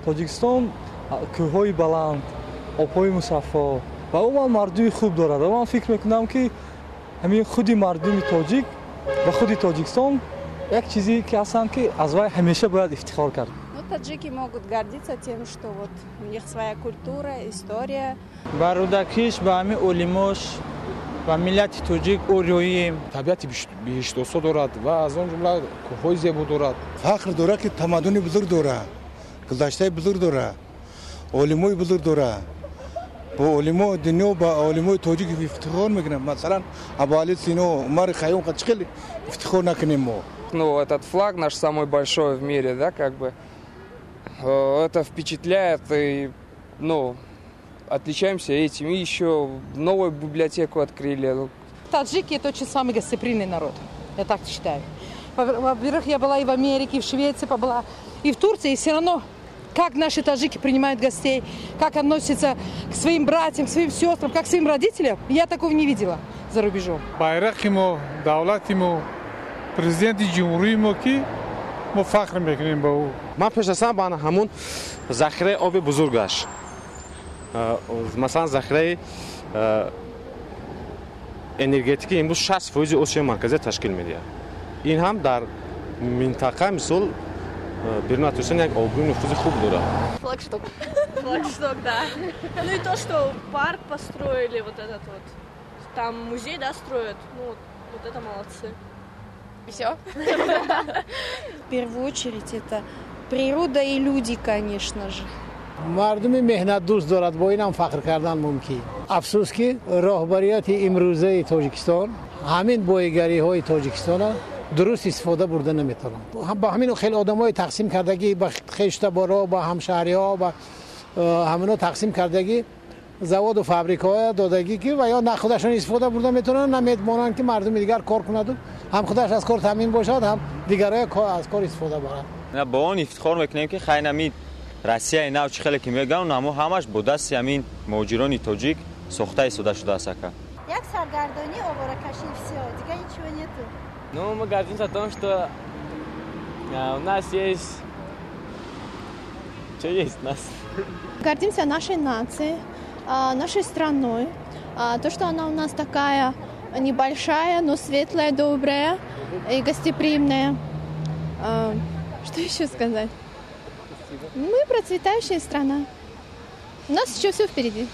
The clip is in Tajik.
тоҷикистон кӯҳҳои баланд, обҳои мусаффо ва умуман мардуми хуб дорад. Ман фикр мекунам ки ҳамин худи мардуми тоҷик ва худи Тоҷикистон як чизе ки ҳастанд ки аз вай ҳамеша бояд ифтихор кард. Таджики могут гордиться тем, что вот у них своя культура, история. Барудакиш ба ҳамин олимош ва миллати тоҷик ороием. Табиати бештосо дорад ва аз он ҷумла кӯҳҳои зебо дорад. Фахр дорад ки тамаддуни бузург дорад, гузаштаи бузург дорад, олимои бузург дорад. Бо олимои дунё ба олимои тоҷик ифтихор мекунем. Масалан, Абу Али Сино, Умар Хайюм чӣ ифтихор накунем мо? Ну, этот флаг наш самый большой в мире, да, как бы. Это впечатляет, и, ну, отличаемся этим. И еще новую библиотеку открыли. Таджики – это очень самый гостеприимный народ, я так считаю. Во-первых, я была и в Америке, и в Швеции побыла, и в Турции, и все равно, как наши таджики принимают гостей, как относятся к своим братьям, к своим сестрам, как к своим родителям, я такого не видела за рубежом. Байрақ мо, давлат мо, президент ҷумҳурии мо ки мо фахр мекунем ба ӯ. Ман пеш аз ҳама ба ҳамун захираи оби бузургаш, масалан захираи энергетикӣ имрӯз 60% Осиёи Марказӣ ташкил медиҳад. Ин ҳам дар минтақа мисол Берун Атурсиян як обрӯи нуфузи хуб дорад. Флагшток. Флагшток, да. Ну и то, что парк построили, вот этот вот. Там музей, да, строят. Ну, вот это молодцы. И все? В первую очередь это природа и люди, конечно же. мардуми меҳнатдӯст дорад, бо инам фахр кардан мумкин. Афсус ки роҳбарияти имрӯзаи Тоҷикистон ҳамин боигариҳои Тоҷикистона дуруст истифода бурда наметавонад. Ба ҳамин хеле одамои тақсим кардагӣ, ба хештаборо, ба ҳамшаҳриҳо, ба ҳамино тақсим кардагӣ заводу фабрикаҳоя додагӣ ки ва ё на худашон истифода бурда метавонанд, на метавонанд ки мардуми дигар кор кунаду ҳам худаш аз кор таъмин бошад, ҳам дигароя аз кор истифода баранд. Ба он ифтихор мекунем ки хайнамид Россияи нав чӣ хеле ки мегӯям, аммо ҳамаш бо дасти ҳамин муҳоҷирони тоҷик сохта истода шудааст ака. Як саргардонӣ, оборокашӣ, всё, дига ничего нету. Ну, мы гордимся том, что у нас есть... Что есть у нас? Гордимся нашей нацией, нашей страной. То, что она у нас такая небольшая, но светлая, добрая и гостеприимная. Что еще сказать? Мы процветающая страна. У нас еще все впереди.